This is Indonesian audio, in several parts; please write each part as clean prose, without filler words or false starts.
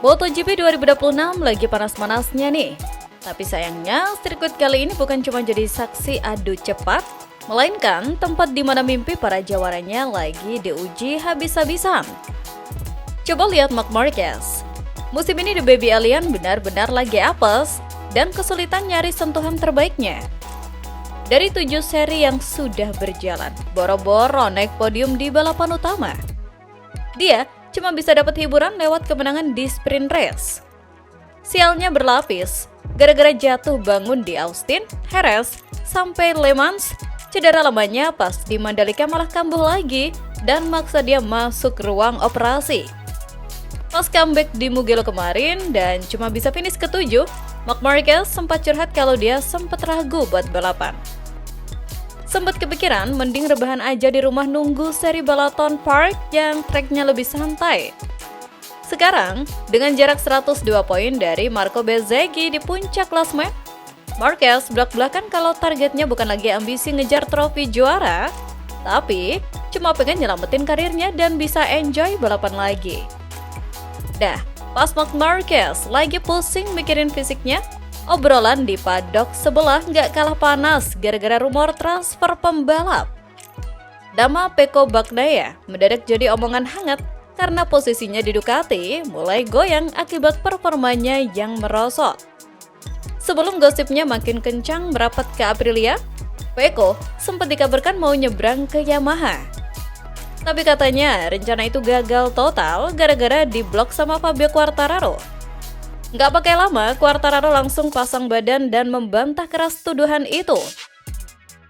MotoGP 2026 lagi panas-panasnya nih. Tapi sayangnya, sirkuit kali ini bukan cuma jadi saksi adu cepat, melainkan tempat di mana mimpi para jawaranya lagi diuji habis-habisan. Coba lihat Marc Marquez. Musim ini The Baby Alien benar-benar lagi apes dan kesulitan nyari sentuhan terbaiknya. Dari 7 seri yang sudah berjalan, boro-boro naik podium di balapan utama. Dia cuma bisa dapat hiburan lewat kemenangan di sprint race. Sialnya berlapis, gara-gara jatuh bangun di Austin, Jerez, sampai Le Mans, cedera lamanya pas di Mandalika malah kambuh lagi dan maksa dia masuk ruang operasi. Pas comeback di Mugello kemarin dan cuma bisa finish ke-7, Marc Marquez sempat curhat kalau dia sempat ragu buat balapan. Sempat kepikiran mending rebahan aja di rumah nunggu seri Balaton Park yang treknya lebih santai. Sekarang, dengan jarak 102 poin dari Marco Bezzecchi di puncak klasemen, Marquez belak-belakan kalau targetnya bukan lagi ambisi ngejar trofi juara, tapi cuma pengen nyelamatin karirnya dan bisa enjoy balapan lagi. Dah, pas Marc Marquez lagi pusing mikirin fisiknya, obrolan di paddock sebelah nggak kalah panas gara-gara rumor transfer pembalap. Nama Pecco Bagnaia mendadak jadi omongan hangat karena posisinya di Ducati mulai goyang akibat performanya yang merosot. Sebelum gosipnya makin kencang merapat ke Aprilia, Pecco sempat dikabarkan mau nyebrang ke Yamaha. Tapi katanya rencana itu gagal total gara-gara diblok sama Fabio Quartararo. Nggak pakai lama, Quartararo langsung pasang badan dan membantah keras tuduhan itu.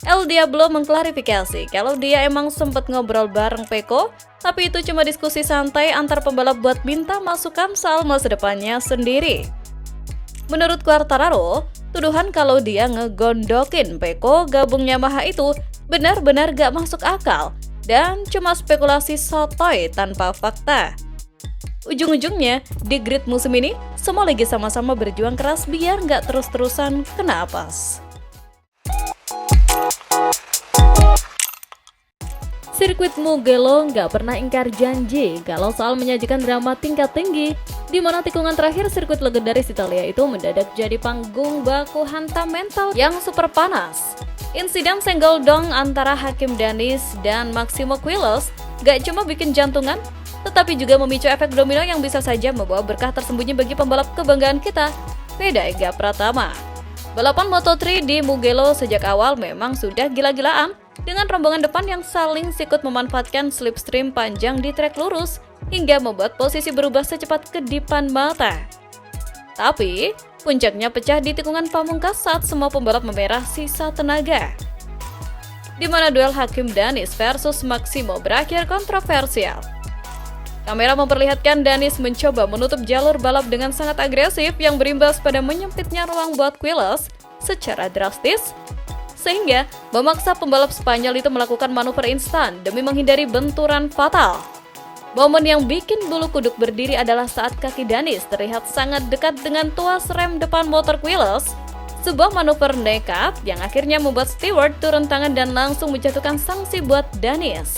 El Diablo mengklarifikasi kalau dia emang sempat ngobrol bareng Pecco, tapi itu cuma diskusi santai antar pembalap buat minta masukan soal masa depannya sendiri. Menurut Quartararo, tuduhan kalau dia ngegondokin Pecco gabung Yamaha itu benar-benar gak masuk akal dan cuma spekulasi sotoy tanpa fakta. Ujung-ujungnya, di grid musim ini, semua lagi sama-sama berjuang keras biar nggak terus-terusan kena apes. Sirkuit Mugello nggak pernah ingkar janji kalau soal menyajikan drama tingkat tinggi, di mana tikungan terakhir sirkuit legendaris Italia itu mendadak jadi panggung baku hantam mental yang super panas. Insiden senggol dong antara Hakim Daniz dan Massimo Quiles gak cuma bikin jantungan, tetapi juga memicu efek domino yang bisa saja membawa berkah tersembunyi bagi pembalap kebanggaan kita, Veda Ega Pratama. Balapan Moto3 di Mugello sejak awal memang sudah gila-gilaan, dengan rombongan depan yang saling sikut memanfaatkan slipstream panjang di trek lurus, hingga membuat posisi berubah secepat kedipan mata. Tapi, puncaknya pecah di tikungan pamungkas saat semua pembalap memerah sisa tenaga. Di mana duel Hakim Daniz versus Massimo berakhir kontroversial. Kamera memperlihatkan Daniz mencoba menutup jalur balap dengan sangat agresif yang berimbas pada menyempitnya ruang buat Quiles secara drastis, sehingga memaksa pembalap Spanyol itu melakukan manuver instan demi menghindari benturan fatal. Momen yang bikin bulu kuduk berdiri adalah saat kaki Daniz terlihat sangat dekat dengan tuas rem depan motor Quiles, sebuah manuver nekat yang akhirnya membuat steward turun tangan dan langsung menjatuhkan sanksi buat Daniz.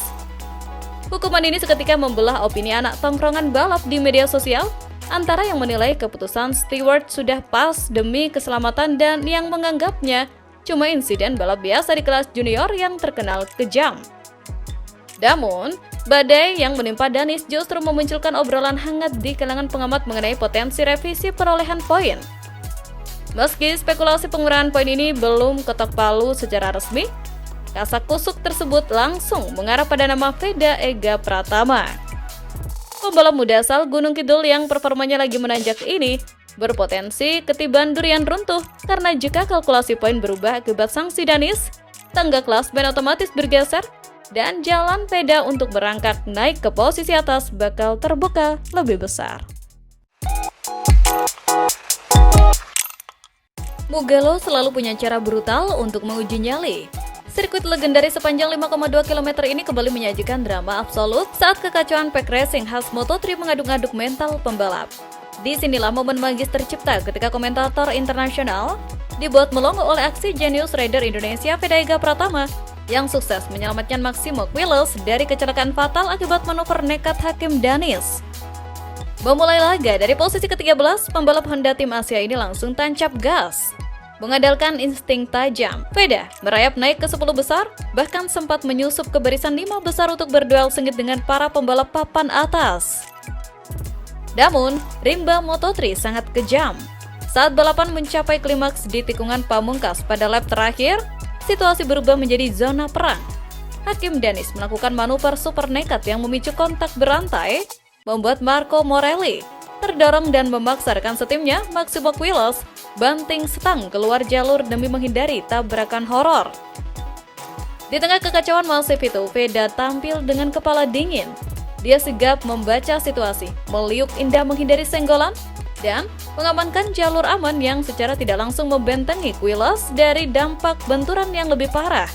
Hukuman ini seketika membelah opini anak tongkrongan balap di media sosial, antara yang menilai keputusan steward sudah pas demi keselamatan dan yang menganggapnya cuma insiden balap biasa di kelas junior yang terkenal kejam. Namun, badai yang menimpa Daniz justru memunculkan obrolan hangat di kalangan pengamat mengenai potensi revisi perolehan poin. Meski spekulasi pengurangan poin ini belum ketok palu secara resmi, kasak kusuk tersebut langsung mengarah pada nama Veda Ega Pratama. Pembalap muda asal Gunung Kidul yang performanya lagi menanjak ini berpotensi ketiban durian runtuh karena jika kalkulasi poin berubah akibat sanksi Daniz, tangga klasmen otomatis bergeser dan jalan Veda untuk berangkat naik ke posisi atas bakal terbuka lebih besar. Mugello selalu punya cara brutal untuk menguji nyali. Sirkuit legendaris sepanjang 5,2 km ini kembali menyajikan drama absolut saat kekacauan pack racing khas Moto3 mengaduk-aduk mental pembalap. Disinilah momen magis tercipta ketika komentator internasional dibuat melongo oleh aksi jenius rider Indonesia Veda Ega Pratama yang sukses menyelamatkan Massimo Quiles dari kecelakaan fatal akibat manuver nekat Hakim Daniz. Memulai laga dari posisi ke-13, pembalap Honda tim Asia ini langsung tancap gas. Mengandalkan insting tajam, Veda merayap naik ke 10 besar, bahkan sempat menyusup ke barisan 5 besar untuk berduel sengit dengan para pembalap papan atas. Namun, rimba Moto3 sangat kejam. Saat balapan mencapai klimaks di tikungan pamungkas pada lap terakhir, situasi berubah menjadi zona perang. Hakim Danis melakukan manuver super nekat yang memicu kontak berantai, membuat Marco Morelli terdorong dan memaksa rekan setimnya, Maximo Quiles, banting stang keluar jalur demi menghindari tabrakan horor. Di tengah kekacauan masif itu, Veda tampil dengan kepala dingin. Dia sigap membaca situasi, meliuk indah menghindari senggolan, dan mengamankan jalur aman yang secara tidak langsung membentengi Quiles dari dampak benturan yang lebih parah.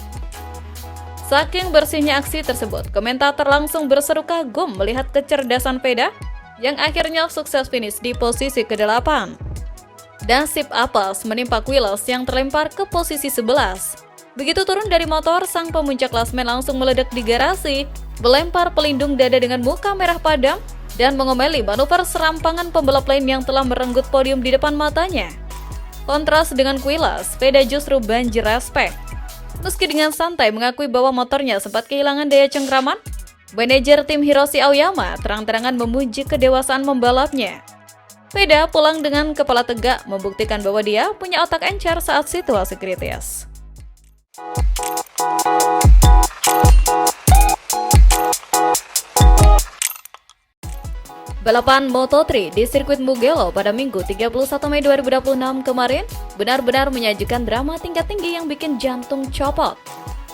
Saking bersihnya aksi tersebut, komentator langsung berseru kagum melihat kecerdasan Veda yang akhirnya sukses finish di posisi ke-8. Nasib apes menimpa Quiles yang terlempar ke posisi 11. Begitu turun dari motor, sang pemuncak klasmen langsung meledak di garasi, melempar pelindung dada dengan muka merah padam, dan mengomeli manuver serampangan pembalap lain yang telah merenggut podium di depan matanya. Kontras dengan Quiles, Veda justru banjir respek. Meski dengan santai mengakui bahwa motornya sempat kehilangan daya cengkraman, manajer tim Hiroshi Aoyama terang-terangan memuji kedewasaan membalapnya. Veda pulang dengan kepala tegak membuktikan bahwa dia punya otak encer saat situasi kritis. Balapan Moto3 di sirkuit Mugello pada Minggu 31 Mei 2026 kemarin benar-benar menyajikan drama tingkat tinggi yang bikin jantung copot.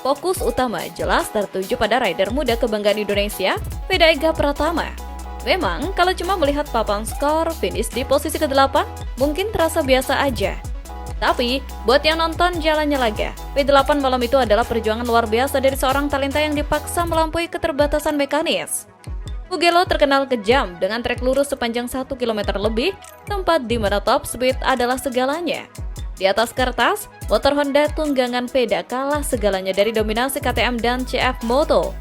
Fokus utama jelas tertuju pada rider muda kebanggaan Indonesia, Veda Ega Pratama. Memang, kalau cuma melihat papan skor finish di posisi ke-8, mungkin terasa biasa aja. Tapi, buat yang nonton jalannya laga, P8 malam itu adalah perjuangan luar biasa dari seorang talenta yang dipaksa melampaui keterbatasan mekanis. Mugello terkenal kejam dengan trek lurus sepanjang 1 km lebih, tempat di mana top speed adalah segalanya. Di atas kertas, motor Honda tunggangan Veda kalah segalanya dari dominasi KTM dan CF Moto.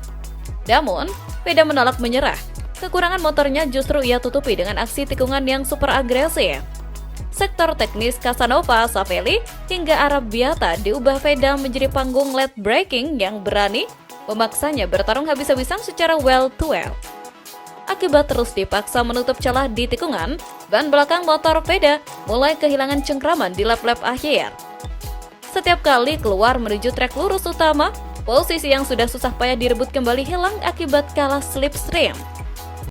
Namun, Veda menolak menyerah. Kekurangan motornya justru ia tutupi dengan aksi tikungan yang super agresif. Sektor teknis Casanova, Savelli, hingga Arabiata diubah Veda menjadi panggung late braking yang berani, memaksanya bertarung habis-habisan secara well-to-well. Akibat terus dipaksa menutup celah di tikungan, ban belakang motor Veda mulai kehilangan cengkraman di lap-lap akhir. Setiap kali keluar menuju trek lurus utama, posisi yang sudah susah payah direbut kembali hilang akibat kalah slipstream.